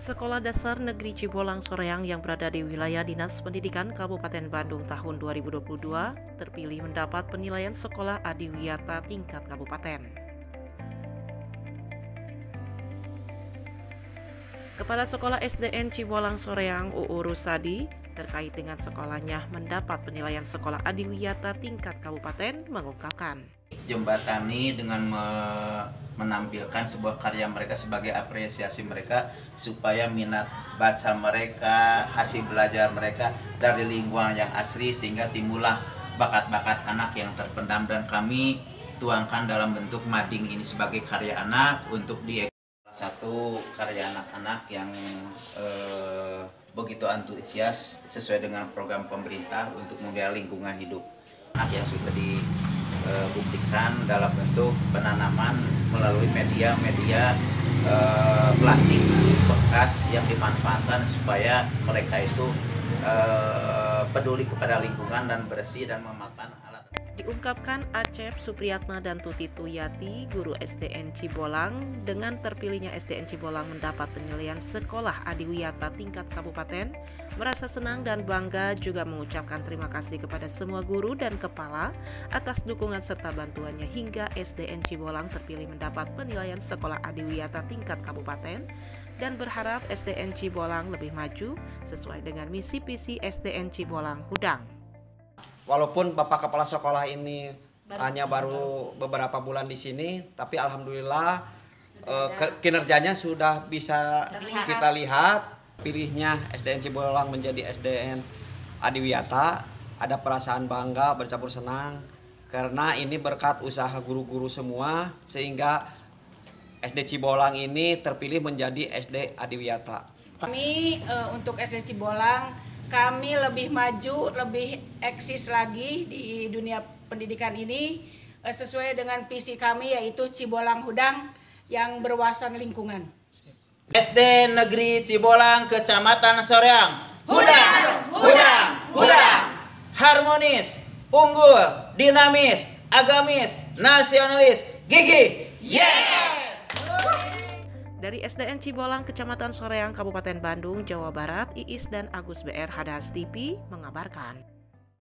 Sekolah Dasar Negeri Cibolang Soreang yang berada di wilayah Dinas Pendidikan Kabupaten Bandung tahun 2022 terpilih mendapat penilaian sekolah adiwiyata tingkat kabupaten. Kepala Sekolah SDN Cibolang Soreang UU Rusadi terkait dengan sekolahnya mendapat penilaian sekolah adiwiyata tingkat kabupaten mengungkapkan, jembatani dengan menampilkan sebuah karya mereka sebagai apresiasi mereka supaya minat baca mereka, hasil belajar mereka dari lingkungan yang asli sehingga timbullah bakat-bakat anak yang terpendam, dan kami tuangkan dalam bentuk mading ini sebagai karya anak untuk satu karya anak-anak yang begitu antusias sesuai dengan program pemerintah untuk memelihara lingkungan hidup. Anak yang sudah dibuktikan dalam bentuk penanaman melalui media plastik bekas yang dimanfaatkan supaya mereka itu peduli kepada lingkungan dan bersih dan memakan alat. Diungkapkan Acep Supriyatna dan Tuti Tuyati, guru SDN Cibolang, dengan terpilihnya SDN Cibolang mendapat penilaian sekolah adiwiyata tingkat kabupaten, merasa senang dan bangga, juga mengucapkan terima kasih kepada semua guru dan kepala atas dukungan serta bantuannya hingga SDN Cibolang terpilih mendapat penilaian sekolah adiwiyata tingkat kabupaten, dan berharap SDN Cibolang lebih maju sesuai dengan misi visi SDN Cibolang Hudang. Walaupun Bapak Kepala Sekolah ini hanya baru beberapa bulan di sini, tapi alhamdulillah kinerjanya sudah bisa kita lihat. Pilihnya SDN Cibolang menjadi SDN adiwiyata, ada perasaan bangga, bercampur senang, karena ini berkat usaha guru-guru semua sehingga SD Cibolang ini terpilih menjadi SD adiwiyata. Kami untuk SD Cibolang, kami lebih maju, lebih eksis lagi di dunia pendidikan ini sesuai dengan visi kami, yaitu Cibolang Hudang yang berwawasan lingkungan. SD Negeri Cibolang Kecamatan Soreang, Hudang, Hudang, Hudang, harmonis, unggul, dinamis, agamis, nasionalis, gigih, yes! Dari SDN Cibolang Kecamatan Soreang Kabupaten Bandung, Jawa Barat, Iis dan Agus BR Hadas TV mengabarkan.